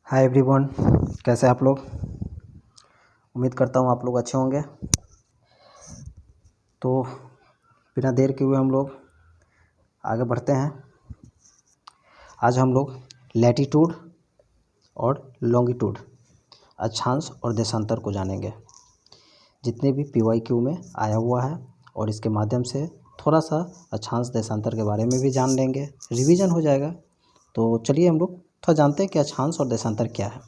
Hi everyone, कैसे आप लोग। उम्मीद करता हूँ आप लोग अच्छे होंगे। तो बिना देर के हुए हम लोग आगे बढ़ते हैं। आज हम लोग लैटीट्यूड और लॉन्गिट्यूड, अक्षांश और देशांतर को जानेंगे। जितने भी PYQ में आया हुआ है और इसके माध्यम से थोड़ा सा अक्षांश देशांतर के बारे में भी जान लेंगे, रिवीजन हो जाएगा। तो चलिए हम लोग थोड़ा जानते हैं कि अक्षांश और देशांतर क्या है।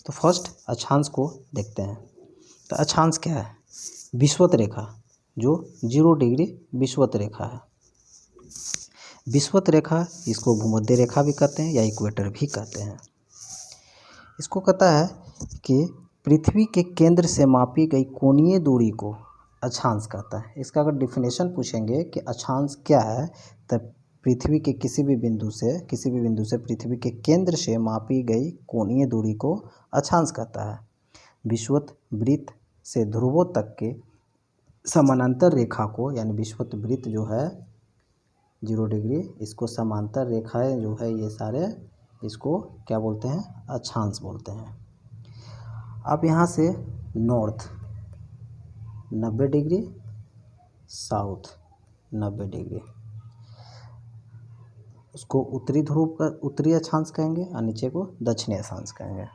तो फर्स्ट अक्षांश को देखते हैं। तो अक्षांश क्या है? विषुवत रेखा, जो 0 डिग्री विषुवत रेखा है। विषुवत रेखा, इसको भूमध्य रेखा भी कहते हैं या इक्वेटर भी कहते हैं। इसको कहता है कि पृथ्वी के केंद्र से मापी गई कोणीय दूरी को अक्षांश कहता है। इसका अगर डिफिनेशन पूछेंगे कि अक्षांश क्या है, तब पृथ्वी के किसी भी बिंदु से पृथ्वी के केंद्र से मापी गई कोणीय दूरी को अक्षांश कहता है। विषुवत वृत्त से ध्रुवों तक के समानांतर रेखा को, यानी विषुवत वृत्त जो है 0 डिग्री, इसको समांतर रेखाएं जो है ये सारे, इसको क्या बोलते हैं? अक्षांश बोलते हैं। अब यहाँ से नॉर्थ 90 डिग्री, साउथ 90 डिग्री, उसको उत्तरी ध्रुव का उत्तरी अक्षांश कहेंगे और नीचे को दक्षिणी अक्षांश कहेंगे।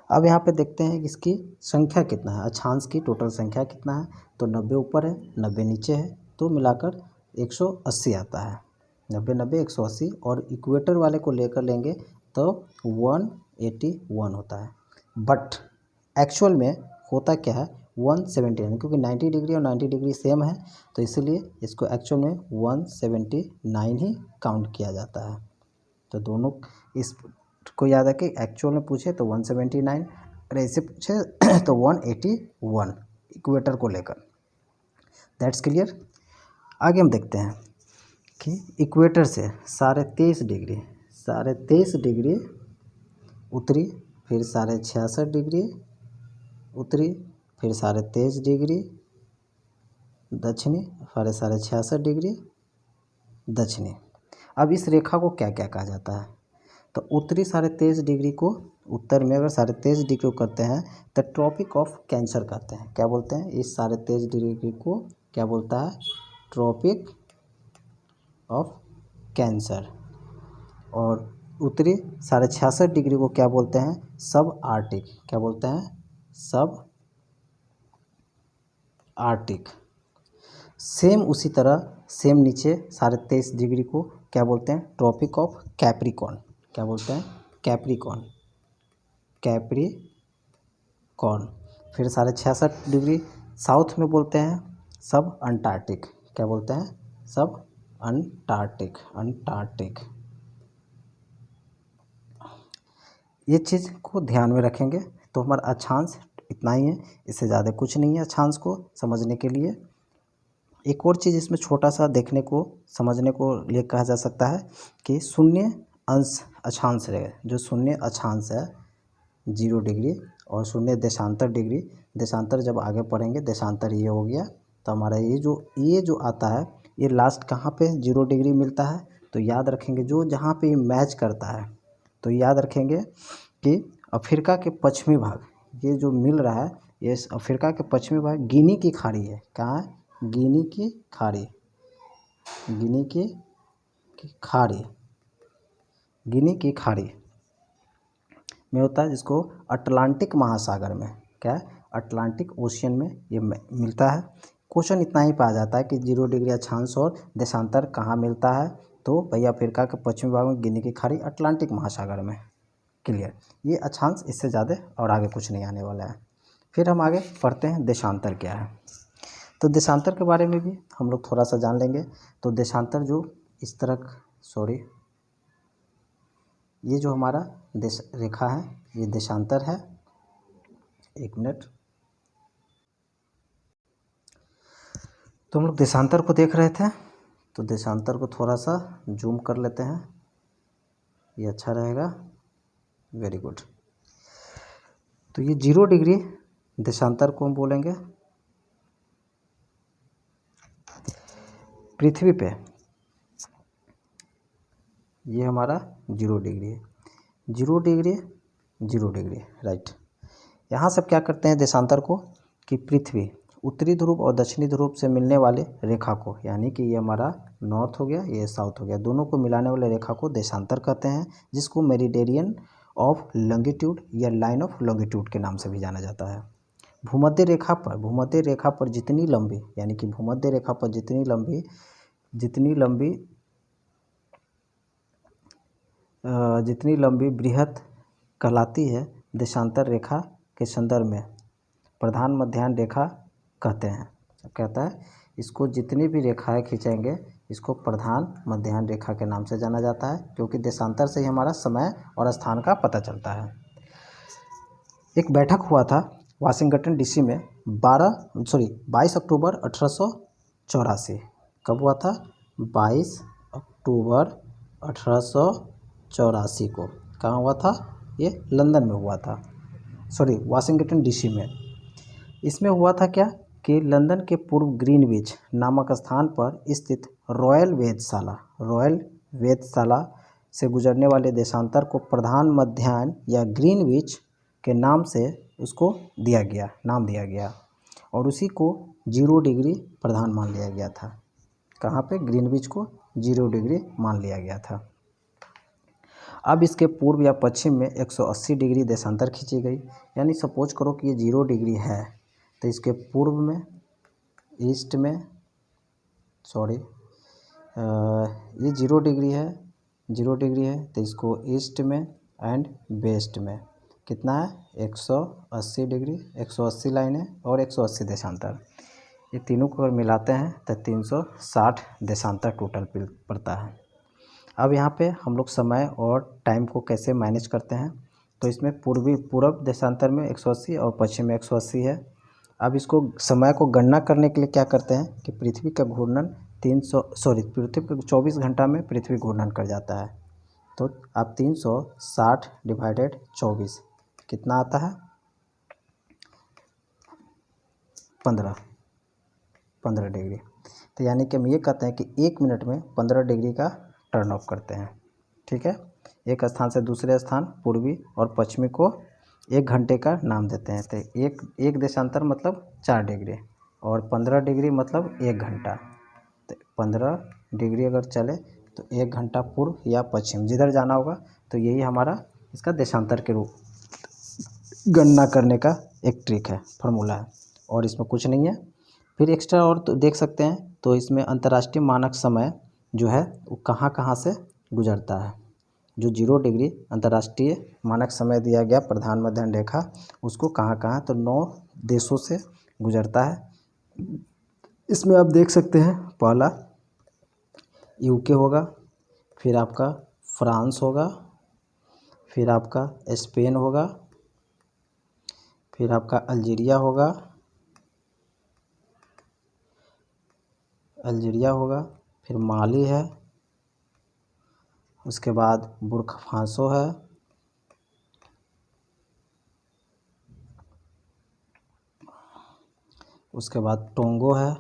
अब यहाँ पे देखते हैं कि इसकी संख्या कितना है, अक्षांश की टोटल संख्या कितना है। तो 90 ऊपर है, 90 नीचे है, तो मिलाकर 180 आता है। 90 90 180, और इक्वेटर वाले को लेकर लेंगे तो 181 होता है। बट एक्चुअल में होता क्या है? 179, क्योंकि 90 डिग्री और 90 डिग्री सेम है, तो इसीलिए इसको एक्चुअल में 179 ही काउंट किया जाता है। तो दोनों इस को याद रखें, एक्चुअल में पूछे तो 179, और ऐसे पूछे तो 181 इक्वेटर को लेकर। That's clear. आगे हम देखते हैं कि इक्वेटर से 23.5 डिग्री उत्तरी, फिर 66.5 डिग्री उत्तरी, फिर 23.5 डिग्री दक्षिणी, 66.5 डिग्री दक्षिणी। अब इस रेखा को क्या क्या कहा जाता है? तो उत्तरी 23.5 डिग्री को, उत्तर में अगर 23.5 डिग्री को करते हैं तो ट्रॉपिक ऑफ कैंसर कहते हैं। क्या बोलते हैं? इस 23.5 डिग्री को क्या बोलता है? Tropic of Cancer. और उत्तरी 66.5 डिग्री को क्या बोलते हैं? सब आर्टिक। क्या बोलते हैं? सब आर्टिक। सेम उसी तरह सेम नीचे 23.5 डिग्री को क्या बोलते हैं? Tropic of Capricorn. क्या बोलते हैं? Capricorn, Capricorn. फिर 66.5 डिग्री साउथ में बोलते हैं सब अंटार्कटिक। क्या बोलते हैं? सब अंटार्कटिक, अंटार्कटिक। ये चीज़ को ध्यान में रखेंगे तो हमारा अक्षांश इतना ही है, इससे ज़्यादा कुछ नहीं है अक्षांश को समझने के लिए। एक और चीज़ इसमें छोटा सा देखने को समझने को लिए कहा जा सकता है कि शून्य अंश अक्षांश है, जो शून्य अक्षांश है 0 डिग्री, और शून्य देशांतर डिग्री। देशांतर जब आगे पढ़ेंगे, देशांतर ये हो गया, तो हमारा ये जो आता है, ये लास्ट कहाँ पे 0 डिग्री मिलता है? तो याद रखेंगे जो जहाँ पे ये मैच करता है, तो याद रखेंगे कि अफ्रीका के पश्चिमी भाग, ये जो मिल रहा है, ये अफ्रीका के पश्चिमी भाग गिनी की खाड़ी है। कहाँ है? गिनी की खाड़ी, गिनी की खाड़ी, गिनी की खाड़ी में होता है, जिसको अटलांटिक महासागर में, क्या है? अटलांटिक ओशियन में ये मिलता है। क्वेश्चन इतना ही पाया जाता है कि 0 डिग्री अक्षांश और देशांतर कहाँ मिलता है? तो भैया अफ्रीका के पश्चिमी भाग में गिनी की खाड़ी, अटलांटिक महासागर में। क्लियर। ये अक्षांश, इससे ज़्यादा और आगे कुछ नहीं आने वाला है। फिर हम आगे पढ़ते हैं देशांतर क्या है। तो देशांतर के बारे में भी हम लोग थोड़ा सा जान लेंगे। तो देशांतर जो इस तरह, ये जो हमारा देश रेखा है, ये देशांतर है। एक मिनट। तो हम लोग देशांतर को देख रहे थे, तो देशांतर को थोड़ा सा जूम कर लेते हैं, ये अच्छा रहेगा। Very good. तो ये 0 डिग्री देशांतर को हम बोलेंगे पृथ्वी पे, ये हमारा 0 डिग्री है। 0 डिग्री 0 डिग्री, राइट। यहाँ से क्या करते हैं देशांतर को कि पृथ्वी उत्तरी ध्रुव और दक्षिणी ध्रुव से मिलने वाले रेखा को, यानी कि ये हमारा नॉर्थ हो गया, ये साउथ हो गया, दोनों को मिलाने वाले रेखा को देशांतर कहते हैं, जिसको मेरिडियन ऑफ लॉन्गिट्यूड या लाइन ऑफ लॉन्गिट्यूड के नाम से भी जाना जाता है। भूमध्य रेखा पर जितनी लंबी, यानी कि भूमध्य रेखा पर जितनी लंबी बृहत कहलाती है, देशांतर रेखा के संदर्भ में प्रधान मध्याह्न रेखा कहते हैं। कहता है इसको जितनी भी रेखाएं खींचेंगे इसको प्रधान मध्याह्न रेखा के नाम से जाना जाता है, क्योंकि देशांतर से ही हमारा समय और स्थान का पता चलता है। एक बैठक हुआ था वाशिंगटन डीसी में 22 अक्टूबर 1884। कब हुआ था? 22 अक्टूबर 1884 को। कहाँ हुआ था? ये लंदन में हुआ था, वाशिंगटन डीसी में। इसमें हुआ था क्या कि लंदन के पूर्व ग्रीनविच नामक स्थान पर स्थित रॉयल वेधशाला से गुजरने वाले देशांतर को प्रधान मध्याह्न या ग्रीनविच के नाम से उसको नाम दिया गया और उसी को 0 डिग्री प्रधान मान लिया गया था। कहाँ पे? ग्रीनविच को 0 डिग्री मान लिया गया था। अब इसके पूर्व या पश्चिम में 180 डिग्री देशांतर खींची गई, यानी सपोज करो कि ये 0 डिग्री है तो इसके पूर्व में ईस्ट में ये 0 डिग्री है तो इसको ईस्ट में एंड वेस्ट में कितना है? 180 डिग्री, 180 लाइनें और 180 देशांतर, ये तीनों को अगर मिलाते हैं तो 360 देशांतर टोटल पड़ता है। अब यहाँ पे हम लोग समय और टाइम को कैसे मैनेज करते हैं, तो इसमें पूर्व देशांतर में 180 और पश्चिम में 180 है। अब इसको समय को गणना करने के लिए क्या करते हैं कि पृथ्वी का घूर्णन 24 घंटा में पृथ्वी घूर्णन कर जाता है, तो अब 360 डिवाइडेड 24 कितना आता है? 15 डिग्री। तो यानी कि हम ये कहते हैं कि 1 मिनट में 15 डिग्री का टर्न ऑफ करते हैं। ठीक है, एक स्थान से दूसरे स्थान पूर्वी और पश्चिमी को 1 घंटे का नाम देते हैं। तो एक देशांतर मतलब 4 डिग्री और 15 डिग्री मतलब 1 घंटा। तो 15 डिग्री अगर चले तो 1 घंटा पूर्व या पश्चिम जिधर जाना होगा, तो यही हमारा इसका देशांतर के रूप गणना करने का एक ट्रिक है, फार्मूला है, और इसमें कुछ नहीं है। फिर एक्स्ट्रा और तो देख सकते हैं, तो इसमें अंतर्राष्ट्रीय मानक समय जो है वो कहाँ कहाँ से गुजरता है। जो 0 डिग्री अंतर्राष्ट्रीय मानक समय दिया गया प्रधान मध्याह्न रेखा, उसको कहाँ कहाँ, तो 9 देशों से गुजरता है। इसमें आप देख सकते हैं, पहला यूके होगा, फिर आपका फ्रांस होगा, फिर आपका स्पेन होगा, फिर आपका अल्जीरिया होगा, फिर माली है, उसके बाद बुर्किना फासो है, उसके बाद टोंगो है,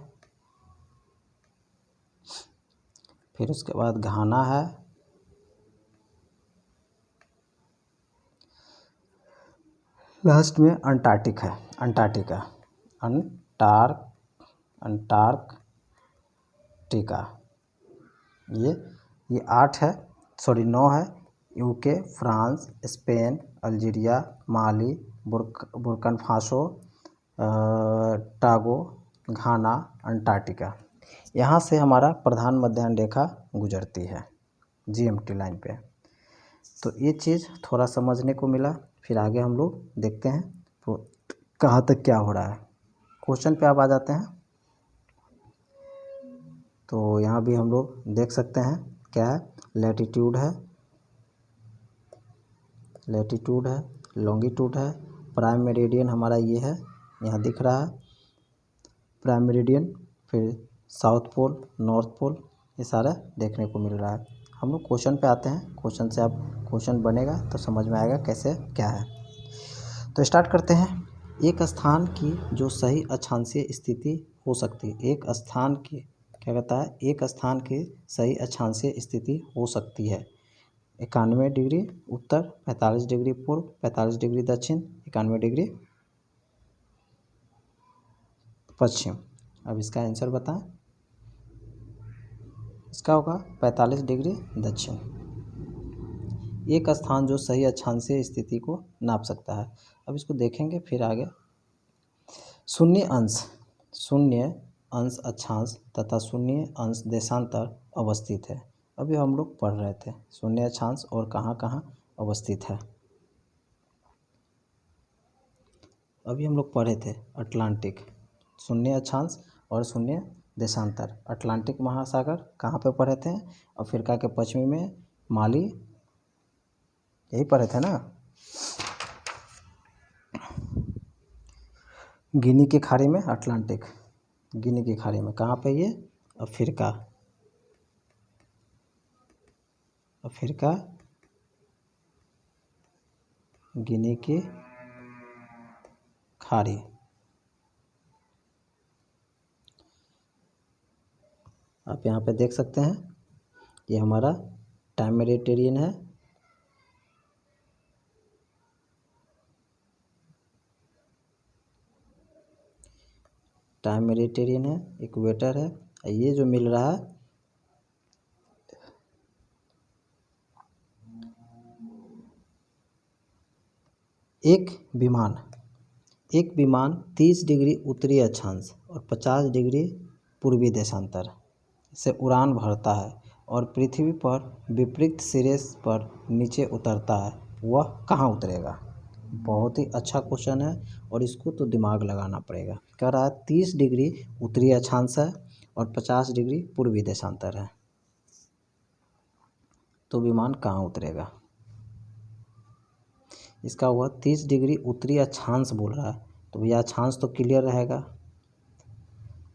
फिर उसके बाद घाना है, लास्ट में अंटार्कटिका। ये 8 है, 9 है। यूके, फ्रांस, स्पेन, अल्जीरिया, माली, बुर्किना फासो, टोगो, घाना, अंटार्कटिका। यहाँ से हमारा प्रधान मध्याह्न रेखा गुजरती है जीएमटी लाइन पे। तो ये चीज़ थोड़ा समझने को मिला। फिर आगे हम लोग देखते हैं तो कहाँ तक क्या हो रहा है। क्वेश्चन पे आप आ जाते हैं, तो यहाँ भी हम लोग देख सकते हैं क्या है, लैटीट्यूड है, लॉन्गिट्यूड है, प्राइम मेरिडियन हमारा ये है, यहाँ दिख रहा है प्राइम मेरिडियन, फिर साउथ पोल, नॉर्थ पोल, ये सारा देखने को मिल रहा है। हम लोग क्वेश्चन पे आते हैं, क्वेश्चन बनेगा तो समझ में आएगा कैसे क्या है। तो स्टार्ट करते हैं। एक स्थान की जो सही अक्षांशीय स्थिति हो सकती है, एक स्थान की क्या कहता है, एक स्थान की सही अक्षांशीय स्थिति हो सकती है 91 डिग्री उत्तर, 45 डिग्री पूर्व, 45 डिग्री दक्षिण, 91 डिग्री पश्चिम। अब इसका आंसर बताएं। इसका होगा 45 डिग्री दक्षिण। एक स्थान जो सही अक्षांशीय स्थिति को नाप सकता है। अब इसको देखेंगे फिर आगे। शून्य अंश अक्षांश तथा शून्य अंश देशांतर अवस्थित है। अभी हम लोग पढ़ रहे थे शून्य अक्षांश और कहाँ कहाँ अवस्थित है। अभी हम लोग पढ़े थे अटलांटिक, शून्य अक्षांश और शून्य देशांतर। अटलांटिक महासागर कहाँ पे पढ़े थे? अफ्रीका के पश्चिमी में माली, यही पढ़े थे ना। गिनी की खाड़ी में अटलांटिक, गिनी की खाड़ी में कहाँ पे? ये अफ्रीका, गिनी की खाड़ी। आप यहाँ पे देख सकते हैं ये हमारा टाइम मेडिटेरियन है। टाइम मेडिटेरियन है, इक्वेटर है। ये जो मिल रहा है एक विमान 30 डिग्री उत्तरी अक्षांश और 50 डिग्री पूर्वी देशांतर से उड़ान भरता है और पृथ्वी पर विपरीत सिरे पर नीचे उतरता है, वह कहाँ उतरेगा? बहुत ही अच्छा क्वेश्चन है और इसको तो दिमाग लगाना पड़ेगा। कह रहा है 30 डिग्री उत्तरी अक्षांश है और 50 डिग्री पूर्वी देशांतर है, तो विमान कहाँ उतरेगा? इसका हुआ 30 डिग्री उत्तरी अक्षांश बोल रहा है, तो भैया अक्षांश तो क्लियर रहेगा।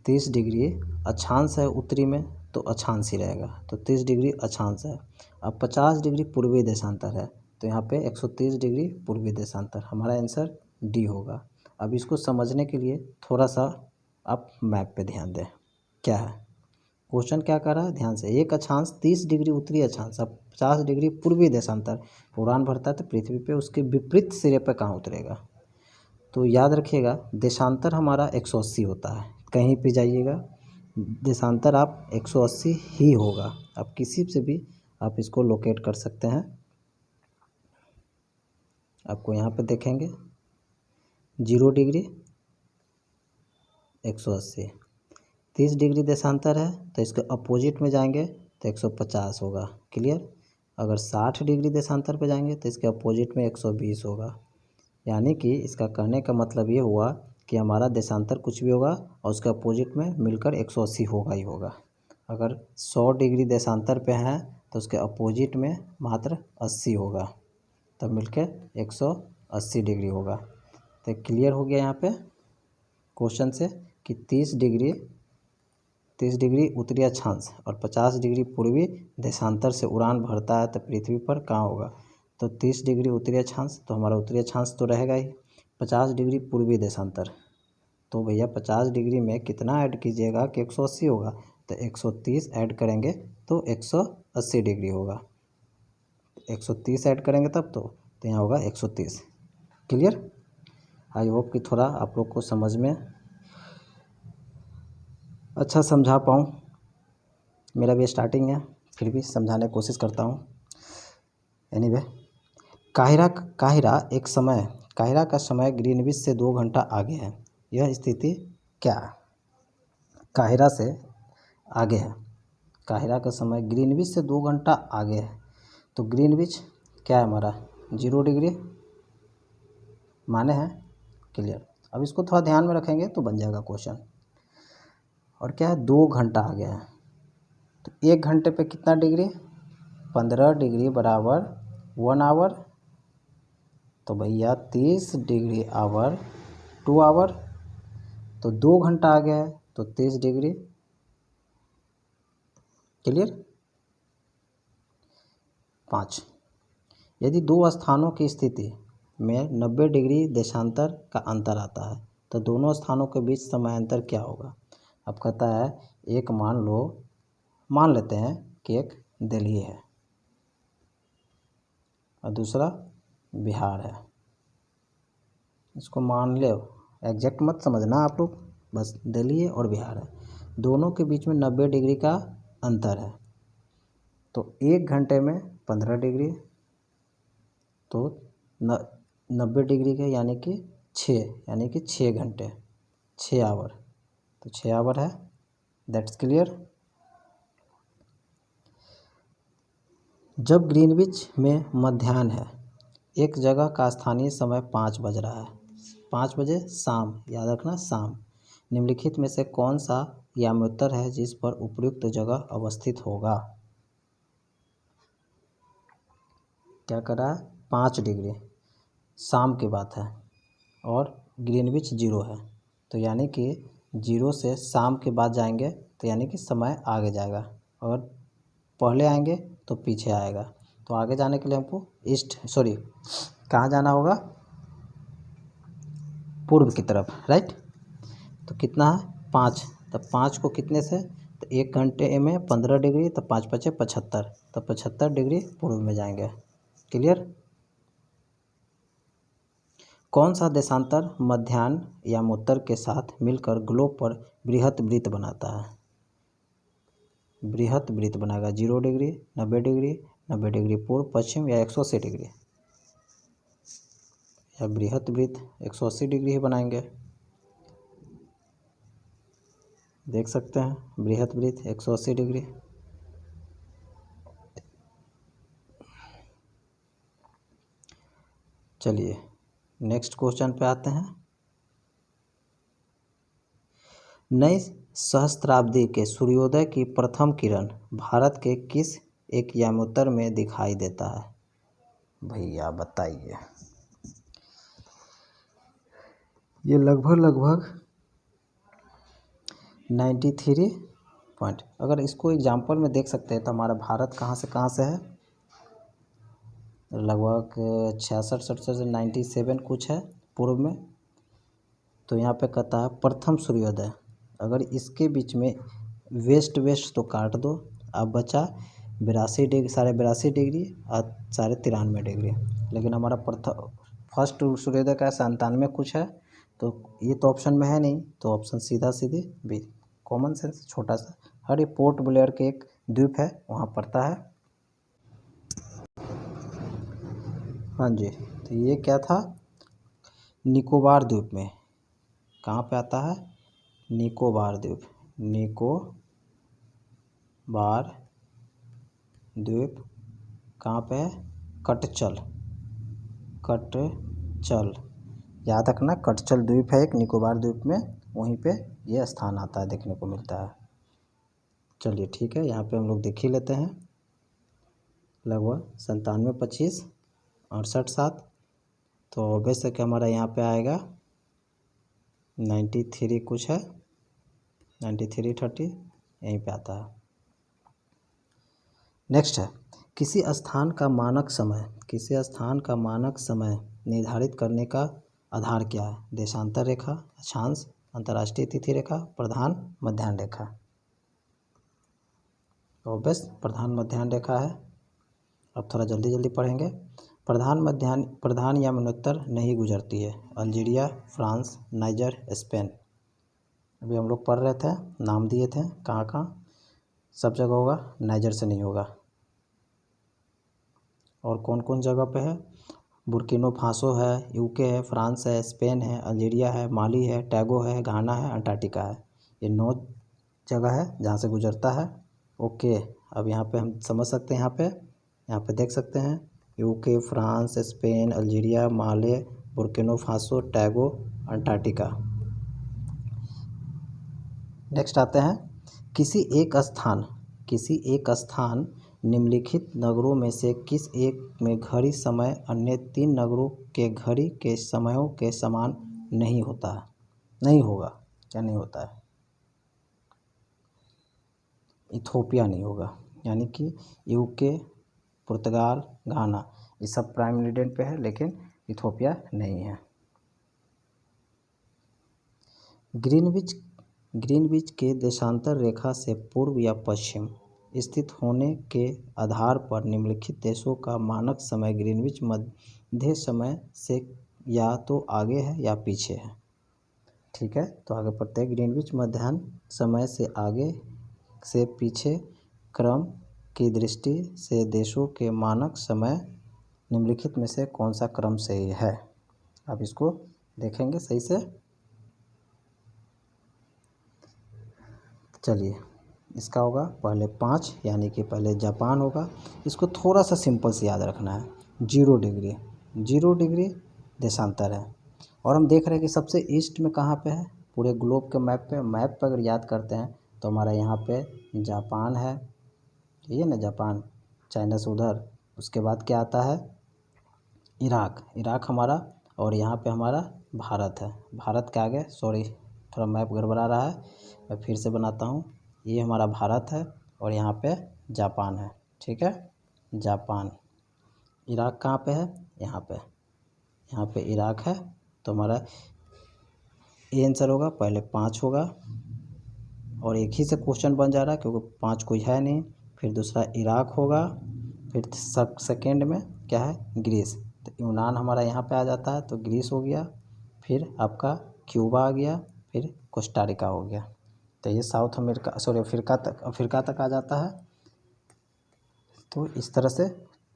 30 डिग्री अक्षांश है उत्तरी में, तो अक्षांश ही रहेगा, तो 30 डिग्री अक्षांश है। अब 50 डिग्री पूर्वी देशांतर है, तो यहाँ पे 130 डिग्री पूर्वी देशांतर। हमारा आंसर डी होगा। अब इसको समझने के लिए थोड़ा सा आप मैप पे ध्यान दें। क्या है क्वेश्चन, क्या कर रहा है? ध्यान से। एक अक्षांश 30 डिग्री उत्तरी अक्षांश, अब 50 डिग्री पूर्वी देशांतर उड़ान भरता है, तो पृथ्वी पे उसके विपरीत सिरे पे कहाँ उतरेगा? तो याद रखिएगा देशांतर हमारा 180 होता है। कहीं पे जाइएगा देशांतर आप 180 ही होगा। आप किसी से भी आप इसको लोकेट कर सकते हैं। आपको यहाँ पे देखेंगे 0 डिग्री 180, 30 डिग्री देशांतर है, तो इसके अपोजिट में जाएंगे तो 150 होगा। क्लियर? अगर 60 डिग्री देशांतर पे जाएंगे तो इसके अपोजिट में 120 होगा। यानी कि इसका कहने का मतलब ये हुआ कि हमारा देशांतर कुछ भी होगा और उसके अपोजिट में मिलकर 180 होगा ही होगा। अगर 100 डिग्री देशांतर पे हैं तो उसके अपोजिट में मात्र 80 होगा, तब मिलकर 180 डिग्री होगा। तो क्लियर हो गया यहाँ पे क्वेश्चन से कि 30 डिग्री उत्तरी अक्षांश और 50 डिग्री पूर्वी देशांतर से उड़ान भरता है तो पृथ्वी पर कहाँ होगा? तो 30 डिग्री उत्तरी अक्षांश, तो हमारा उत्तरी अक्षांश तो रहेगा ही। 50 डिग्री पूर्वी देशांतर, तो भैया 50 डिग्री में कितना ऐड कीजिएगा कि 180 होगा? तो 130 ऐड करेंगे तो 180 डिग्री होगा। 130 ऐड करेंगे तब तो यहाँ होगा 130। क्लियर? आई होप कि थोड़ा आप लोग को समझ में अच्छा समझा पाऊँ। मेरा भी स्टार्टिंग है, फिर भी समझाने की कोशिश करता हूँ। एनीवे, काहिरा का समय ग्रीनविच से 2 घंटा आगे है। यह स्थिति क्या है? काहिरा से आगे है, काहिरा का समय ग्रीनविच से 2 घंटा आगे है, तो ग्रीनविच क्या है हमारा? 0 डिग्री माने हैं। क्लियर? अब इसको थोड़ा ध्यान में रखेंगे तो बन जाएगा क्वेश्चन। और क्या है? 2 घंटा आगे है, तो 1 घंटे पे कितना डिग्री? 15 डिग्री बराबर 1 आवर, तो भैया 30 डिग्री आवर 2 आवर, तो 2 घंटा आ गया है तो 30 डिग्री। क्लियर? 5, यदि दो स्थानों की स्थिति में 90 डिग्री देशांतर का अंतर आता है तो दोनों स्थानों के बीच समयांतर क्या होगा? अब कहता है एक मान लेते हैं कि एक दिल्ली है, और दूसरा बिहार है। इसको मान लो, एग्जैक्ट मत समझना आप लोग, बस दिल्ली और बिहार है, दोनों के बीच में 90 डिग्री का अंतर है। तो 1 घंटे में 15 डिग्री, तो 90 डिग्री के यानी कि 6 घंटे, 6 आवर, तो 6 आवर है। That's clear. जब ग्रीनविच में मध्याह्न है, एक जगह का स्थानीय समय 5 बज रहा है, 5 बजे शाम, याद रखना शाम, निम्नलिखित में से कौन सा याम्योत्तर है जिस पर उपयुक्त जगह अवस्थित होगा। क्या कर रहा है, 5 डिग्री, शाम की बात है और ग्रीनविच 0 है, तो यानी कि 0 से शाम के बाद जाएंगे तो यानी कि समय आगे जाएगा, और पहले आएंगे तो पीछे आएगा। तो आगे जाने के लिए हमको कहाँ जाना होगा, पूर्व की तरफ, राइट। तो कितना है, 5, तब 5 को कितने से, तो 1 घंटे में 15 डिग्री, तो 5 × 5 = 75, तो 75 डिग्री पूर्व में जाएंगे। क्लियर। कौन सा देशांतर मध्याह्न यामोत्तर के साथ मिलकर ग्लोब पर बृहत वृत्त बनाता है। बृहत वृत्त बनाएगा 0 डिग्री, 90 डिग्री, 90 डिग्री पूर्व पश्चिम, या 180 डिग्री, या बृहत वृत्त 180 डिग्री ही बनाएंगे। देख सकते हैं बृहत वृत्त 180 डिग्री। चलिए नेक्स्ट क्वेश्चन पे आते हैं। नई सहस्त्राब्दी के सूर्योदय की प्रथम किरण भारत के किस एक यामोत्तर में दिखाई देता है। भैया बताइए। ये लगभग 93 पॉइंट, अगर इसको एग्जाम्पल में देख सकते हैं तो हमारा भारत कहाँ से है, लगभग 66 से 97 कुछ है पूर्व में। तो यहाँ पे कहता है प्रथम सूर्योदय, अगर इसके बीच में वेस्ट तो काट दो, अब बचा 82 डिग्री, 82.5 डिग्री और 93.5 डिग्री। लेकिन हमारा फर्स्ट सूर्योदय का 97 कुछ है, तो ये तो ऑप्शन में है नहीं, तो ऑप्शन सीधी बी, कॉमन सेंस, छोटा सा। हर ये पोर्ट ब्लेयर के एक द्वीप है, वहाँ पड़ता है। हाँ जी, तो ये क्या था, निकोबार द्वीप में। कहाँ पे आता है, निकोबार द्वीप, निकोबार द्वीप कहाँ पे है, कटचल, याद रखना, कटचल द्वीप है एक निकोबार द्वीप में, वहीं पे ये स्थान आता है, देखने को मिलता है। चलिए ठीक है, यहाँ पे हम लोग देख ही लेते हैं। लगभग 97, 25, 68, 7, तो ऑब्वियस है कि हमारा यहाँ पे आएगा 93 कुछ है, 93, 30 यहीं पे आता है। नेक्स्ट है, किसी स्थान का मानक समय निर्धारित करने का आधार क्या है। देशांतर रेखा, अक्षांश, अंतर्राष्ट्रीय तिथि रेखा, प्रधान मध्याह्न रेखा। ऑब्वियस प्रधान मध्याह्न रेखा है। अब थोड़ा जल्दी पढ़ेंगे। प्रधान यामोत्तर नहीं गुजरती है, अल्जीरिया, फ्रांस, नाइजर, स्पेन। अभी हम लोग पढ़ रहे थे, नाम दिए थे कहाँ, सब जगह होगा, नाइजर से नहीं होगा। और कौन जगह पे है, बुर्किना फासो है, यूके है, फ्रांस है, स्पेन है, अल्जीरिया है, माली है, टोगो है, घाना है, अंटार्कटिका है। ये 9 जगह है जहाँ से गुजरता है। ओके, अब यहाँ पे हम समझ सकते हैं, यहाँ पे देख सकते हैं, UK, France, Spain, Algeria, Mali, Burkina Faso, Togo, Antarctica. Next आते हैं, किसी एक स्थान निम्नलिखित नगरों में से किस एक में घड़ी समय अन्य 3 नगरों के घड़ी के समयों के समान नहीं होगा। क्या नहीं होता है, इथोपिया नहीं होगा, यानी कि यूके, पुर्तगाल, घाना, ये सब प्राइम मेरिडियन पे है, लेकिन इथोपिया नहीं है। ग्रीनविच के देशांतर रेखा से पूर्व या पश्चिम, स्थित होने के आधार पर निम्नलिखित देशों का मानक समय ग्रीनविच मध्य समय से या तो आगे है या पीछे है। ठीक है, तो आगे पढ़ते हैं। ग्रीनविच मध्याह्न समय से आगे से पीछे क्रम की दृष्टि से देशों के मानक समय निम्नलिखित में से कौन सा क्रम सही है। अब इसको देखेंगे सही से। चलिए, इसका होगा पहले 5, यानी कि पहले जापान होगा। इसको थोड़ा सा सिंपल से याद रखना है। 0 डिग्री, 0 डिग्री देशांतर है। और हम देख रहे हैं कि सबसे ईस्ट में कहाँ पे है, पूरे ग्लोब के मैप पे अगर याद करते हैं तो हमारा यहाँ पे जापान है, ये ना जापान, चाइना से उधर। उसके बाद क्या आता है, इराक हमारा, और यहाँ पे हमारा भारत है। भारत के आगे, सॉरी थोड़ा मैप गड़बड़ा रहा है, मैं फिर से बनाता हूँ। ये हमारा भारत है और यहाँ पे जापान है। ठीक है, जापान। इराक कहाँ पे है, यहाँ पे इराक है। तो हमारा ये आंसर होगा, पहले 5 होगा और एक ही से क्वेश्चन बन जा रहा है क्योंकि 5 कोई है नहीं। फिर दूसरा इराक होगा, फिर सेकेंड में क्या है, ग्रीस। तो यूनान हमारा यहाँ पे आ जाता है, तो ग्रीस हो गया। फिर आपका क्यूबा आ गया, फिर कोस्टारिका हो गया। तो ये साउथ अमेरिका, सॉरी अफ्रीका तक आ जाता है। तो इस तरह से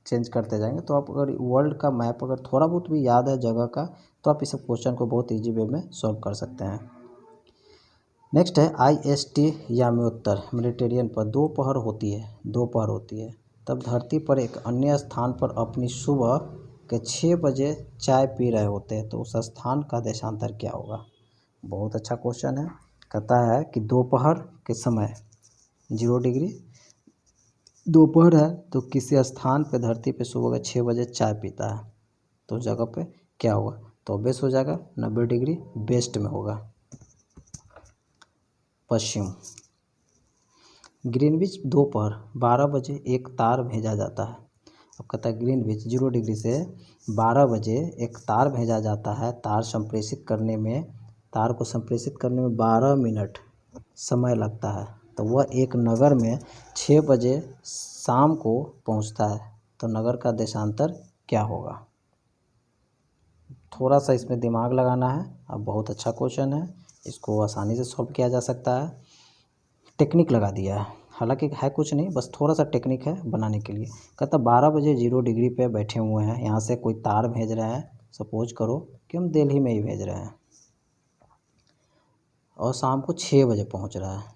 चेंज करते जाएंगे। तो आप अगर वर्ल्ड का मैप अगर थोड़ा बहुत भी याद है जगह का, तो आप इस क्वेश्चन को बहुत ईजी वे में सॉल्व कर सकते हैं। नेक्स्ट है IST याम्योत्तर मेडिटेरियन पर दोपहर होती है, तब धरती पर एक अन्य स्थान पर अपनी सुबह के 6 बजे चाय पी रहे होते हैं, तो उस स्थान का देशांतर क्या होगा। बहुत अच्छा क्वेश्चन है। कहता है कि दोपहर के समय 0 डिग्री, दोपहर है तो किसी स्थान पे धरती पे सुबह के 6 बजे चाय पीता है, तो उस जगह पे क्या होगा। तो ऑब्वियस हो जाएगा 90 डिग्री वेस्ट में होगा, पश्चिम। ग्रीनविच दोपहर 12 बजे एक तार भेजा जाता है। अब कहता है ग्रीनविच 0 डिग्री से 12 बजे एक तार भेजा जाता है। तार को संप्रेषित करने में 12 मिनट समय लगता है। तो वह एक नगर में 6 बजे शाम को पहुंचता है, तो नगर का देशांतर क्या होगा। थोड़ा सा इसमें दिमाग लगाना है। अब बहुत अच्छा क्वेश्चन है, इसको आसानी से सॉल्व किया जा सकता है। टेक्निक लगा दिया है, हालांकि है कुछ नहीं, बस थोड़ा सा टेक्निक है बनाने के लिए। कहता 12 बजे 0 डिग्री पे बैठे हुए हैं, यहाँ से कोई तार भेज रहा है, सपोज करो कि हम दिल्ली में ही भेज रहे हैं, और शाम को 6 बजे पहुँच रहा है।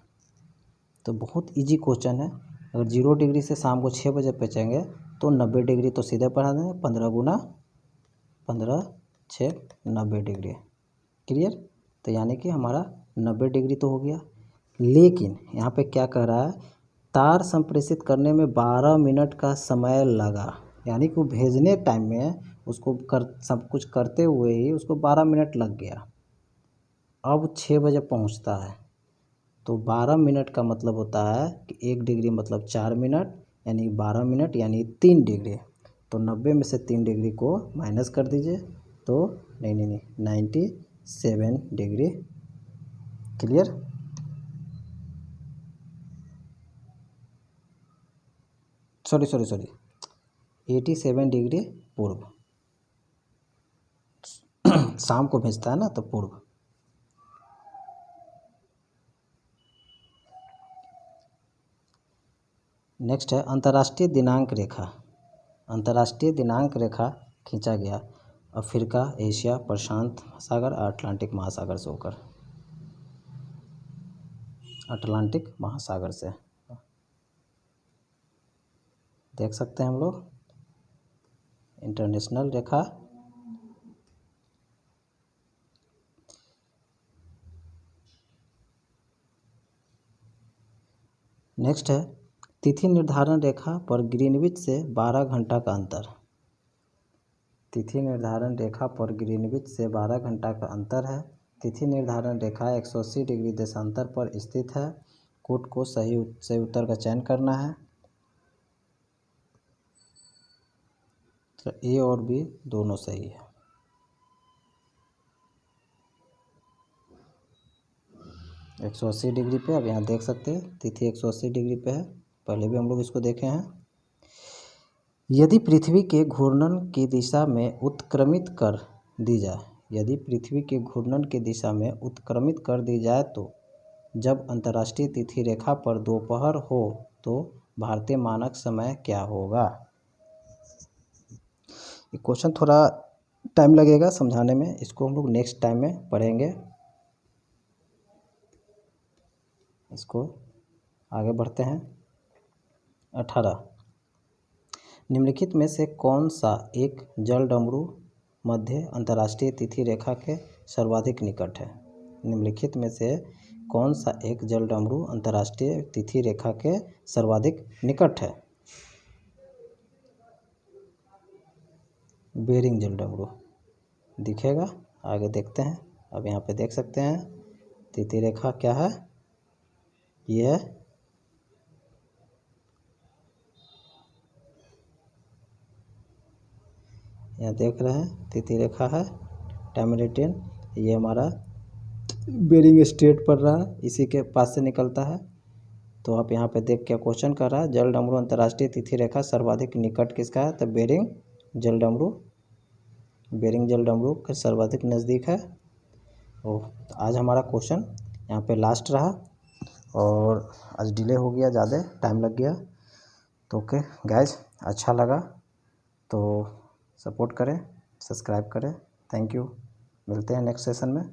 तो बहुत इजी क्वेश्चन है। अगर 0 डिग्री से शाम को 6 बजे पहुँचेंगे तो 90 डिग्री तो सीधे पढ़ा देंगे, 15 गुना 15 6 90 डिग्री। क्लियर। तो यानी कि हमारा 90 डिग्री तो हो गया। लेकिन यहाँ पे क्या कह रहा है, तार संप्रेषित करने में 12 मिनट का समय लगा, यानी कि वो भेजने टाइम में उसको सब कुछ करते हुए ही उसको 12 मिनट लग गया। अब 6 बजे पहुँचता है, तो 12 मिनट का मतलब होता है कि 1 डिग्री मतलब 4 मिनट, यानी 12 मिनट यानी 3 डिग्री। तो 90 में से 3 डिग्री को माइनस कर दीजिए, तो नहीं 97 डिग्री। क्लियर। सॉरी 87 डिग्री पूर्व। शाम को भेजता है ना, तो पूर्व। नेक्स्ट है अंतर्राष्ट्रीय दिनांक रेखा खींचा गया अफ्रीका, एशिया, प्रशांत सागर, अटलांटिक महासागर से होकर, अटलांटिक महासागर से देख सकते हैं हम लोग इंटरनेशनल रेखा। नेक्स्ट है तिथि निर्धारण रेखा पर ग्रीनविच से 12 घंटा का अंतर। तिथि निर्धारण रेखा पर ग्रीनविच से 12 घंटा का अंतर है। तिथि निर्धारण रेखा 180 डिग्री देशांतर पर स्थित है। कोड को सही उत्तर का चयन करना है। तो ए और बी दोनों सही है। एक 180 डिग्री पे, अब यहाँ देख सकते हैं तिथि 180 डिग्री पे है। पहले भी हम लोग इसको देखे हैं। यदि पृथ्वी के घूर्णन की दिशा में उत्क्रमित कर दी जाए, यदि पृथ्वी के घूर्णन की दिशा में उत्क्रमित कर दी जाए तो जब अंतर्राष्ट्रीय तिथि रेखा पर दोपहर हो तो भारतीय मानक समय क्या होगा। ये क्वेश्चन थोड़ा टाइम लगेगा समझाने में, इसको हम लोग नेक्स्ट टाइम में पढ़ेंगे। इसको आगे बढ़ते हैं। 18, निम्नलिखित में से कौन सा एक जल डमरू मध्य अंतर्राष्ट्रीय तिथि रेखा के सर्वाधिक निकट है। निम्नलिखित में से कौन सा एक जल डमरू अंतर्राष्ट्रीय तिथि रेखा के सर्वाधिक निकट है। बेरिंग जल डमरू दिखेगा, आगे देखते हैं। अब यहाँ पे देख सकते हैं तिथि रेखा क्या है, ये है यहाँ देख रहे हैं तिथि रेखा है टाइमरेटियन, ये हमारा बेरिंग स्ट्रेट पड़ रहा है, इसी के पास से निकलता है। तो आप यहाँ पे देख के क्वेश्चन कर रहा है जल डमरू अंतर्राष्ट्रीय तिथि रेखा सर्वाधिक निकट किसका है, तो बेरिंग जल डमरू, बेरिंग जल डमरू के सर्वाधिक नज़दीक है। ओह, तो आज हमारा क्वेश्चन यहाँ पे लास्ट रहा और आज डिले हो गया, ज़्यादा टाइम लग गया। तो ओके गाइज, अच्छा लगा तो सपोर्ट करें, सब्सक्राइब करें। थैंक यू, मिलते हैं नेक्स्ट सेशन में।